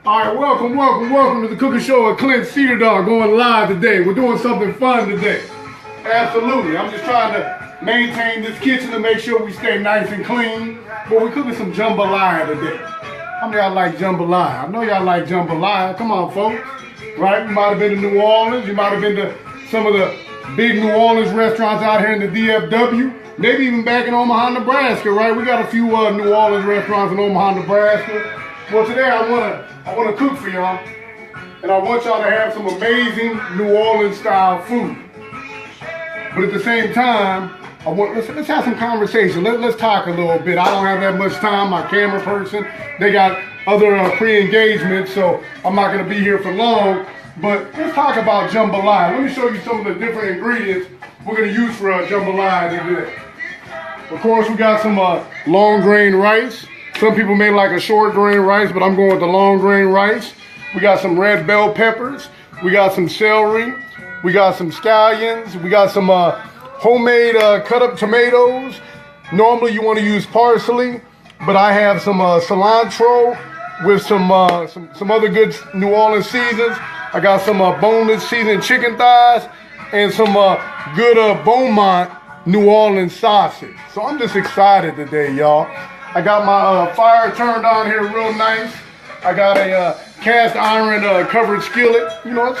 All right, welcome to the cooking show at Clint Cedar Dog, going live today. We're doing something fun today. Absolutely. I'm just trying to maintain this kitchen to make sure we stay nice and clean. But we're cooking some jambalaya today. How many of y'all like jambalaya? I know y'all like jambalaya. Come on, folks. Right? You might have been to New Orleans. You might have been to some of the big New Orleans restaurants out here in the DFW. Maybe even back in Omaha, Nebraska, right? We got a few New Orleans restaurants in Omaha, Nebraska. Well, today I wanna cook for y'all, and I want y'all to have some amazing New Orleans style food. But at the same time, let's have some conversation. Let's talk a little bit. I don't have that much time. My camera person, they got other pre-engagements, so I'm not gonna be here for long. But let's talk about jambalaya. Let me show you some of the different ingredients we're gonna use for jambalaya today. Of course, we got some long grain rice. Some people may like a short grain rice, but I'm going with the long grain rice. We got some red bell peppers. We got some celery. We got some scallions. We got some homemade cut up tomatoes. Normally you want to use parsley, but I have some cilantro with some other good New Orleans seasons. I got some boneless seasoned chicken thighs and some good Beaumont New Orleans sausage. So I'm just excited today, y'all. I got my fire turned on here real nice. I got a cast iron covered skillet. You know, it's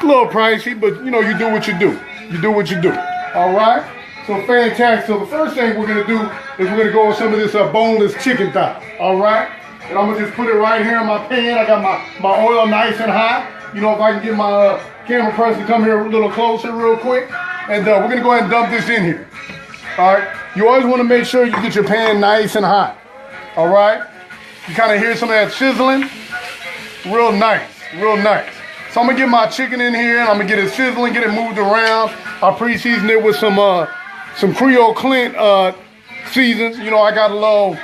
a little pricey, but you know, you do what you do. You do what you do. All right? So fantastic. So the first thing we're gonna do is we're gonna go with some of this boneless chicken thigh. All right? And I'm gonna just put it right here in my pan. I got my oil nice and hot. You know, if I can get my camera person to come here a little closer real quick. And we're gonna go ahead and dump this in here. All right? You always want to make sure you get your pan nice and hot. All right? You kind of hear some of that sizzling. Real nice, real nice. So I'm gonna get my chicken in here and I'm gonna get it sizzling, get it moved around. I pre-season it with some Creole Clint seasons. You know, I got a little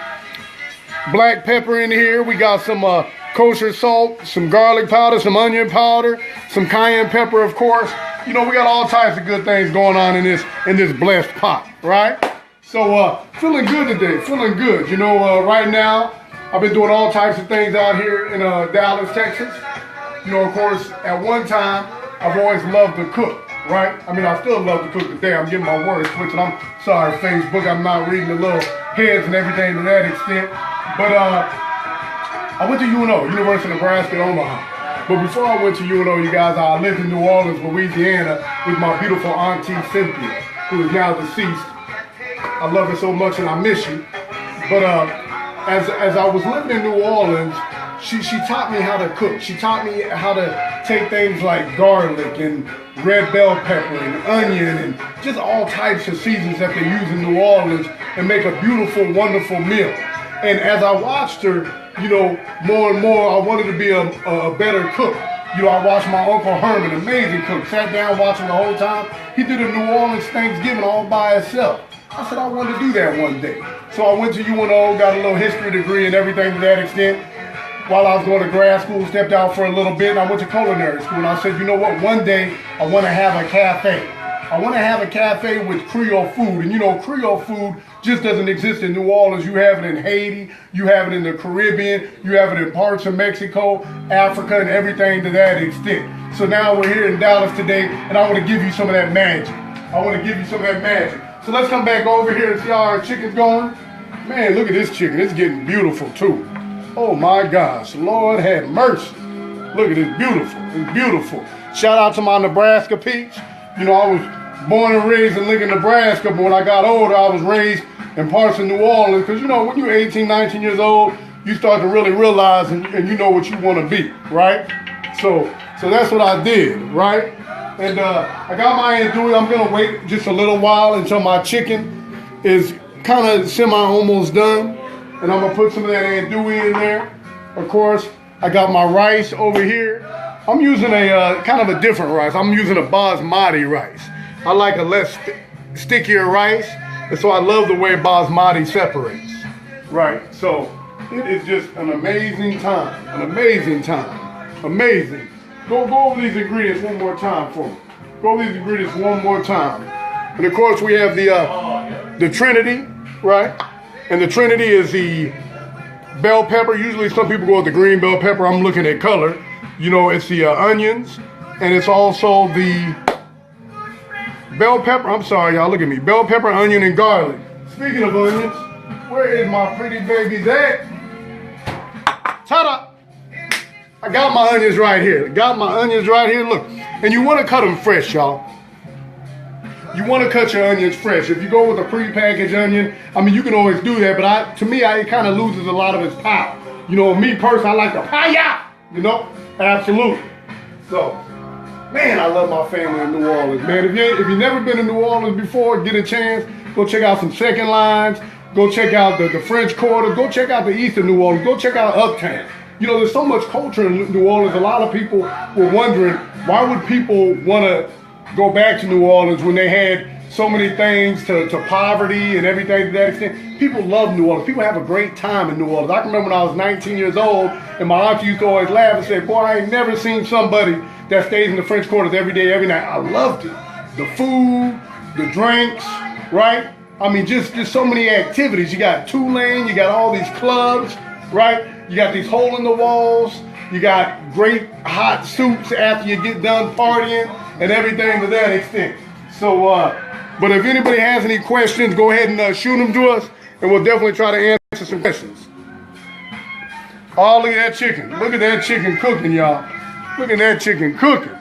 black pepper in here. We got some kosher salt, some garlic powder, some onion powder, some cayenne pepper, of course. You know, we got all types of good things going on in this blessed pot, right? So feeling good today, feeling good. You know, right now I've been doing all types of things out here in Dallas, Texas. You know, of course, at one time I've always loved to cook, right? I mean, I still love to cook today. I'm getting my words switched. I'm sorry, Facebook. I'm not reading the little heads and everything to that extent. But I went to UNO, University of Nebraska, Omaha. But before I went to UNO, you guys, I lived in New Orleans, Louisiana, with my beautiful auntie Cynthia, who is now deceased. I love her so much and I miss you. But as I was living in New Orleans, she taught me how to cook. She taught me how to take things like garlic and red bell pepper and onion and just all types of seasons that they use in New Orleans and make a beautiful, wonderful meal. And as I watched her, you know, more and more, I wanted to be a better cook. You know, I watched my Uncle Herman, amazing cook, sat down watching the whole time. He did a New Orleans Thanksgiving all by himself. I said I wanted to do that one day. So I went to UNO, got a little history degree and everything to that extent. While I was going to grad school, stepped out for a little bit, and I went to culinary school. And I said, you know what, one day I want to have a cafe. I want to have a cafe with Creole food. And you know, Creole food just doesn't exist in New Orleans. You have it in Haiti, you have it in the Caribbean, you have it in parts of Mexico, Africa, and everything to that extent. So now we're here in Dallas today, and I want to give you some of that magic. So let's come back over here and see how our chicken's going. Man, look at this chicken. It's getting beautiful too. Oh my gosh, Lord have mercy. Look at this, beautiful. It's beautiful. Shout out to my Nebraska peeps. You know, I was born and raised in Lincoln, Nebraska, but when I got older, I was raised in parts of New Orleans. Because, you know, when you're 18, 19 years old, you start to really realize and you know what you want to be, right? So that's what I did, right? And I got my andouille. I'm going to wait just a little while until my chicken is kind of semi-almost done. And I'm going to put some of that andouille in there. Of course, I got my rice over here. I'm using a kind of a different rice. I'm using a basmati rice. I like a less stickier rice. And so I love the way basmati separates. Right, so it is just an amazing time. Amazing. Go over these ingredients one more time for me. And of course we have the Trinity, right? And the Trinity is the bell pepper. Usually some people go with the green bell pepper. I'm looking at color. You know, it's the onions, and it's also the bell pepper. I'm sorry, y'all, look at me. Bell pepper, onion, and garlic. Speaking of onions, where is my pretty babies at? Ta-da! I got my onions right here. Look. And you want to cut them fresh, y'all. You want to cut your onions fresh. If you go with a pre-packaged onion, I mean, you can always do that, but to me, it kind of loses a lot of its power. You know, me personally, I like the fire, you know? Absolutely. So, man, I love my family in New Orleans, man. If you've never been to New Orleans before, get a chance, go check out some second lines, go check out the French Quarter, go check out the east of New Orleans, go check out Uptown. You know, there's so much culture in New Orleans. A lot of people were wondering, why would people want to go back to New Orleans when they had so many things to poverty and everything to that extent? People love New Orleans. People have a great time in New Orleans. I can remember when I was 19 years old, and my auntie used to always laugh and say, boy, I ain't never seen somebody that stays in the French Quarters every day, every night. I loved it. The food, the drinks, right? I mean, just so many activities. You got Tulane, you got all these clubs, right? You got these hole in the walls. You got great hot soups after you get done partying and everything to that extent. So, but if anybody has any questions, go ahead and shoot them to us, and we'll definitely try to answer some questions. Oh, look at that chicken. Look at that chicken cooking, y'all. Look at that chicken cooking.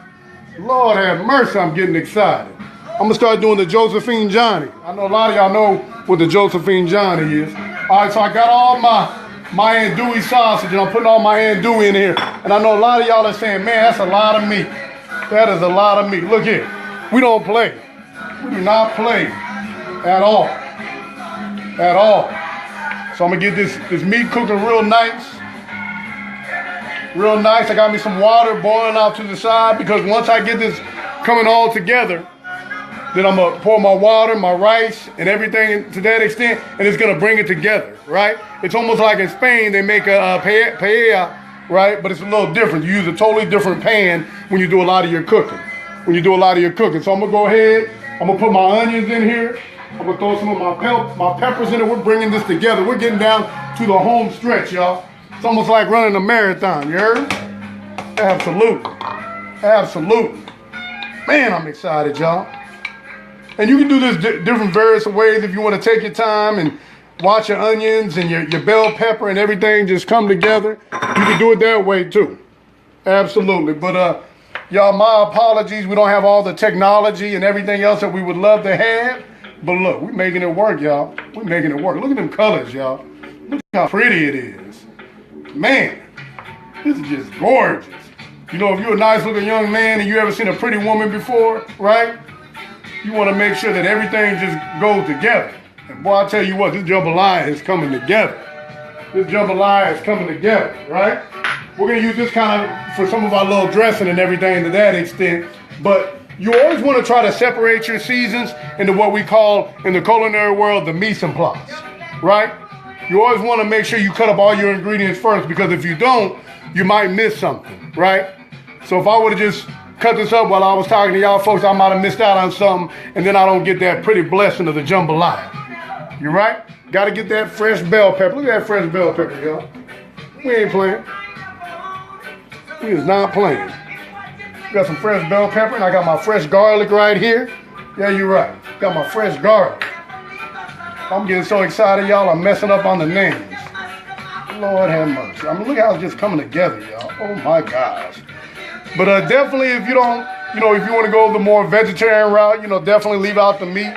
Lord have mercy, I'm getting excited. I'm going to start doing the Josephine Johnny. I know a lot of y'all know what the Josephine Johnny is. All right, so I got all my andouille sausage, and I'm putting all my andouille in here. And I know a lot of y'all are saying, man, that's a lot of meat. That is a lot of meat. Look here. We don't play. We do not play at all. At all. So I'm going to get this meat cooking real nice. Real nice. I got me some water boiling off to the side, because once I get this coming all together, then I'm going to pour my water, my rice, and everything to that extent, and it's going to bring it together, right? It's almost like in Spain, they make a paella, right? But it's a little different. You use a totally different pan when you do a lot of your cooking. So I'm going to go ahead. I'm going to put my onions in here. I'm going to throw some of my peppers in it. We're bringing this together. We're getting down to the home stretch, y'all. It's almost like running a marathon, you heard? Absolutely. Absolutely. Man, I'm excited, y'all. And you can do this different various ways if you want to take your time and watch your onions and your bell pepper and everything just come together. You can do it that way too. Absolutely. But y'all, my apologies. We don't have all the technology and everything else that we would love to have. But look, we're making it work, y'all. We're making it work. Look at them colors, y'all. Look how pretty it is. Man, this is just gorgeous. You know, if you're a nice looking young man and you ever seen a pretty woman before, right? You want to make sure that everything just goes together. And boy, I tell you what, this jambalaya is coming together. This jambalaya is coming together, right? We're going to use this kind of for some of our little dressing and everything to that extent. But you always want to try to separate your seasons into what we call in the culinary world the mise en place, right? You always want to make sure you cut up all your ingredients first, because if you don't, you might miss something, right? So if I would have just cut this up while I was talking to y'all folks, I might have missed out on something, and then I don't get that pretty blessing of the jambalaya. You right? Got to get that fresh bell pepper. Look at that fresh bell pepper, y'all. We ain't playing. We is not playing. Got some fresh bell pepper, and I got my fresh garlic right here. Yeah, you're right. Got my fresh garlic. I'm getting so excited, y'all. I'm messing up on the names. Lord have mercy. I mean, look how it's just coming together, y'all. Oh my gosh. But definitely, if you don't, if you want to go the more vegetarian route, definitely leave out the meat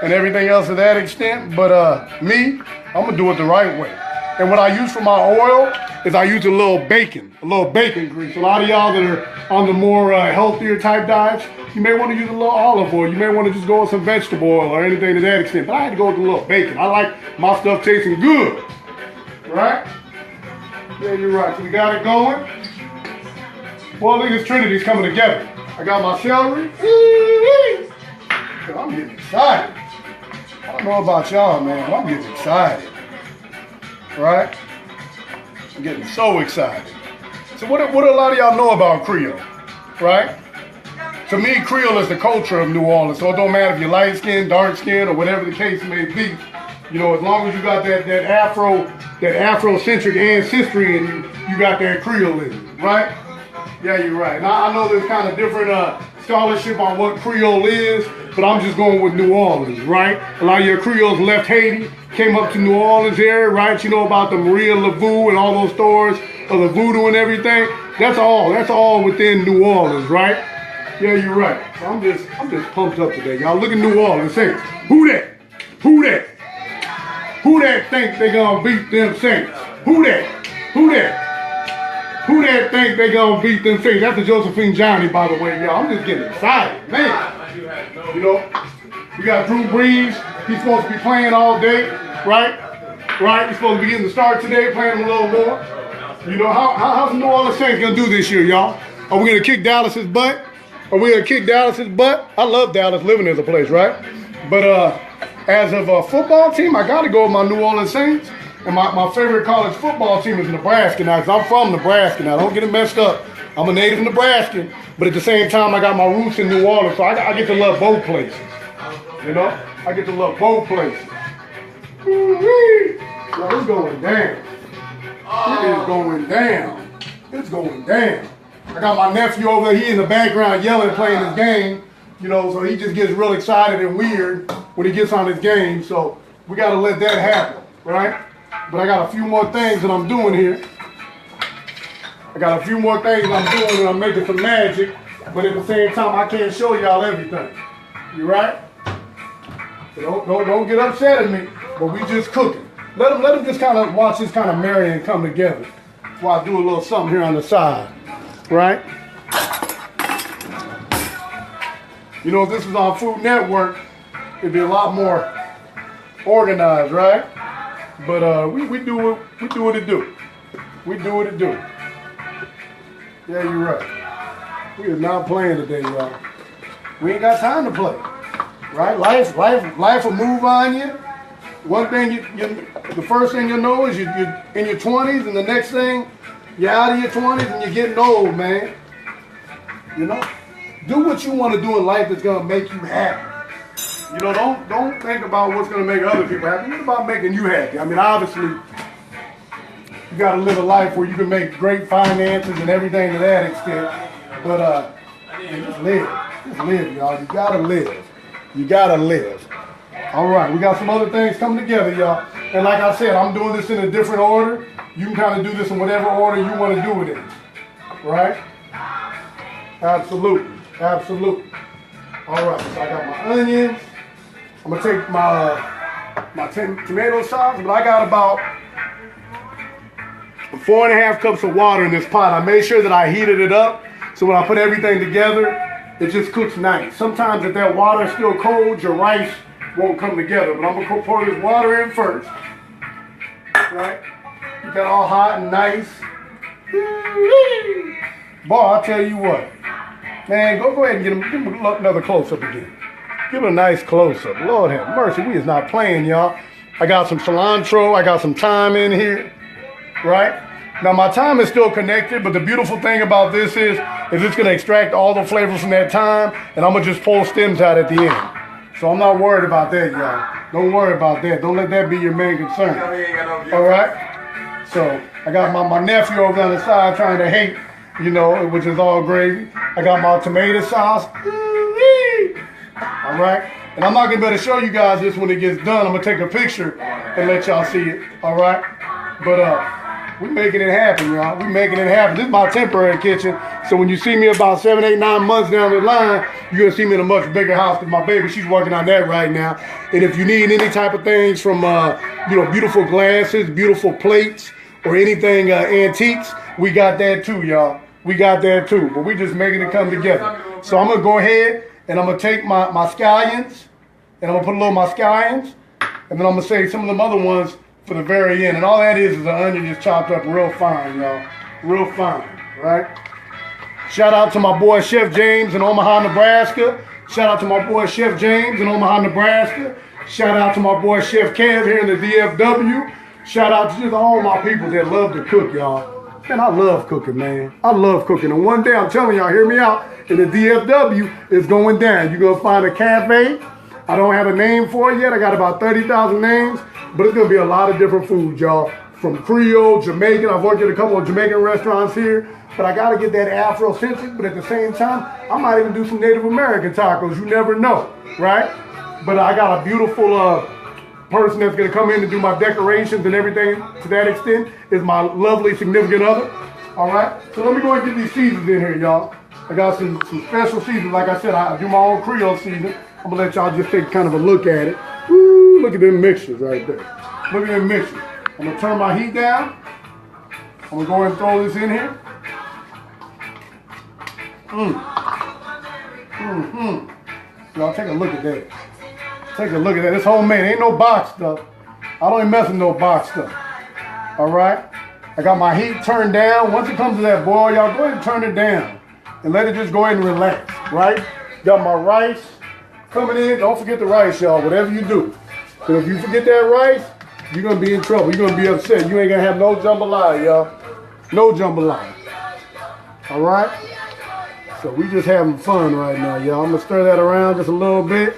and everything else to that extent. But me, I'm going to do it the right way. And what I use for my oil is I use a little bacon grease. A lot of y'all that are on the more healthier type diets, you may want to use a little olive oil. You may want to just go with some vegetable oil or anything to that extent. But I had to go with a little bacon. I like my stuff tasting good. Right? Yeah, you're right. So we got it going. Well, look at this Trinity's coming together. I got my celery. I'm getting excited. I don't know about y'all, man, but I'm getting excited. Right? I'm getting so excited. So what do a lot of y'all know about Creole? Right? To me, Creole is the culture of New Orleans. So it don't matter if you're light skinned, dark skinned, or whatever the case may be. As long as you got that Afro that Afrocentric ancestry in you, you got that Creolism, right? Yeah, you're right. Now, I know there's kind of different scholarship on what Creole is, but I'm just going with New Orleans, right? A lot of your Creoles left Haiti, came up to New Orleans area, right? You know about the Maria Laveau and all those stores of the voodoo and everything. That's all within New Orleans, right? Yeah, you're right. So I'm just pumped up today, y'all. Look at New Orleans Saints. Who that? Who that? Who that think they gonna beat them Saints? Who that? Who that? Who that think they gonna beat them Saints? That's the Josephine Johnny, by the way, y'all. I'm just getting excited, man. You know, we got Drew Brees. He's supposed to be playing all day, right? Right? He's supposed to be getting the start today, playing a little more. You know, how's the New Orleans Saints gonna do this year, y'all? Are we gonna kick Dallas's butt? Are we gonna kick Dallas's butt? I love Dallas, living as a place, right? But as of a football team, I gotta go with my New Orleans Saints. And my favorite college football team is Nebraska now, because I'm from Nebraska now. Don't get it messed up. I'm a native Nebraskan, but at the same time, I got my roots in New Orleans, so I get to love both places. You know? I get to love both places. Woo-wee. So it's going down. It is going down. It's going down. I got my nephew over there. He in the background yelling, playing his game. You know, so he just gets real excited and weird when he gets on his game. So we got to let that happen, right? But I got a few more things that I'm doing here. And I'm making some magic. But at the same time, I can't show y'all everything. You right? So don't get upset at me. But we just cooking. Let them just kind of watch this kind of marry and come together. While I do a little something here on the side. Right? You know, if this was on Food Network, it'd be a lot more organized, right? But we do what it do. We do what it do. Yeah, you're right. We are not playing today, y'all. We ain't got time to play, right? Life will move on you. One thing the first thing you'll know is you're in your 20s, and the next thing you're out of your 20s and you're getting old, man. You know, do what you want to do in life that's gonna make you happy. You know, don't think about what's gonna make other people happy. It's about making you happy. I mean, obviously, you gotta live a life where you can make great finances and everything to that extent. But just live, y'all. You gotta live. You gotta live. All right, we got some other things coming together, y'all. And like I said, I'm doing this in a different order. You can kind of do this in whatever order you want to do it in, right? Absolutely. All right, so I got my onions. I'm gonna take my tomato sauce, but I got about 4.5 cups of water in this pot. I made sure that I heated it up, so when I put everything together, it just cooks nice. Sometimes if that water is still cold, your rice won't come together. But I'm gonna pour this water in first, right? Get that all hot and nice. Boy, I'll tell you what. Man, go ahead and give him another close-up again. Give him a nice close-up. Lord have mercy, we is not playing, y'all. I got some cilantro, I got some thyme in here, right? Now, my thyme is still connected, but the beautiful thing about this is it's going to extract all the flavor from that thyme, and I'm going to just pull stems out at the end. So I'm not worried about that, y'all. Don't worry about that. Don't let that be your main concern. All right? So I got my nephew over on the side trying to hate, you know, which is all gravy. I got my tomato sauce. All right? And I'm not going to be able to show you guys this when it gets done. I'm going to take a picture and let y'all see it. All right? But we're making it happen, y'all. We're making it happen. This is my temporary kitchen. So when you see me about 7, 8, 9 months down the line, you're going to see me in a much bigger house because my baby, she's working on that right now. And if you need any type of things from, you know, beautiful glasses, beautiful plates, or anything antiques, we got that too, y'all. We got that too. But we just making it come together. So I'm going to go ahead and I'm going to take my scallions, and I'm going to put a little of my scallions, and then I'm going to save some of them other ones for the very end. And all that is an onion just chopped up real fine, y'all. Real fine, right? Shout out to my boy Chef James in Omaha, Nebraska. Shout out to my boy Chef James in Omaha, Nebraska. Shout out to my boy Chef Kev here in the DFW. Shout out to just all my people that love to cook, y'all. Man, I love cooking, man. I love cooking. And one day, I'm telling y'all, hear me out, in the DFW, it's going down. You're going to find a cafe. I don't have a name for it yet. I got about 30,000 names. But it's going to be a lot of different foods, y'all. from Creole, Jamaican. I've worked at a couple of Jamaican restaurants here, but I gotta get that Afrocentric, but at the same time, I might even do some Native American tacos. You never know, right? But I got a beautiful person that's gonna come in and do my decorations and everything to that extent is my lovely significant other. All right, so let me go and get these seasons in here, y'all. I got some special seasons. Like I said, I do my own Creole season. I'm gonna let y'all just take kind of a look at it. Woo, look at them mixtures right there. Look at them mixtures. I'm gonna turn my heat down. I'm gonna go ahead and throw this in here. Y'all take a look at that. Take a look at that. It's homemade. Ain't no box stuff. I don't even mess with no box stuff. All right. I got my heat turned down. Once it comes to that boil, y'all go ahead and turn it down and let it just go ahead and relax. Right. Got my rice coming in. Don't forget the rice, y'all. Whatever you do. Because if you forget that rice, you're gonna be in trouble. You're gonna be upset. You ain't gonna have no jambalaya, y'all. No jambalaya. All right. So we just having fun right now, y'all. I'm gonna stir that around just a little bit.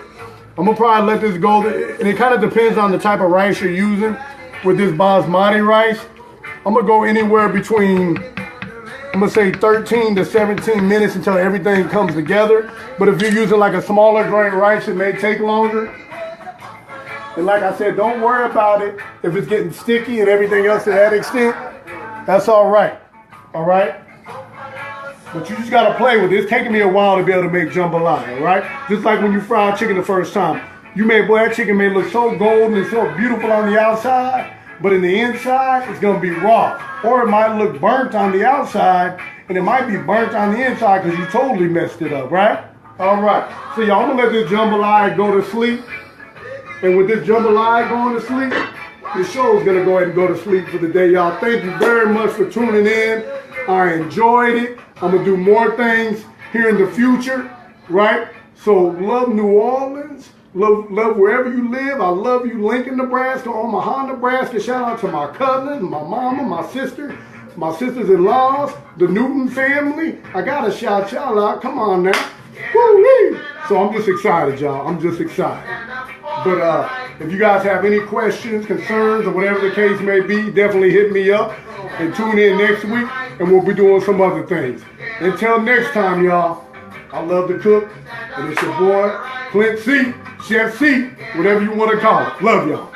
I'm gonna probably let this go, and it kind of depends on the type of rice you're using. With this basmati rice, I'm gonna go anywhere between, I'm gonna say 13 to 17 minutes until everything comes together. But if you're using like a smaller grain rice, it may take longer. And like I said, don't worry about it if it's getting sticky and everything else to that extent. That's all right. All right. But you just gotta play with it. It's taking me a while to be able to make jambalaya, right? Just like when you fry chicken the first time. Boy, that chicken may look so golden and so beautiful on the outside, but in the inside, it's gonna be raw. Or it might look burnt on the outside, and it might be burnt on the inside because you totally messed it up, right? All right, so y'all, I'm gonna let this jambalaya go to sleep. And with this jambalaya going to sleep, the show is gonna go ahead and go to sleep for the day, y'all. Thank you very much for tuning in. I enjoyed it. I'm gonna do more things here in the future, right? So love New Orleans, love wherever you live. I love you, Lincoln, Nebraska, Omaha, Nebraska. Shout out to my cousin, my mama, my sisters-in-laws, the Newton family. I gotta shout y'all out. Come on now. Woo-wee. So I'm just excited, y'all. I'm just excited. But if you guys have any questions, concerns, or whatever the case may be, definitely hit me up and tune in next week, and we'll be doing some other things. Until next time, y'all, I love to cook, and it's your boy, Clint C, Chef C, whatever you want to call it. Love y'all.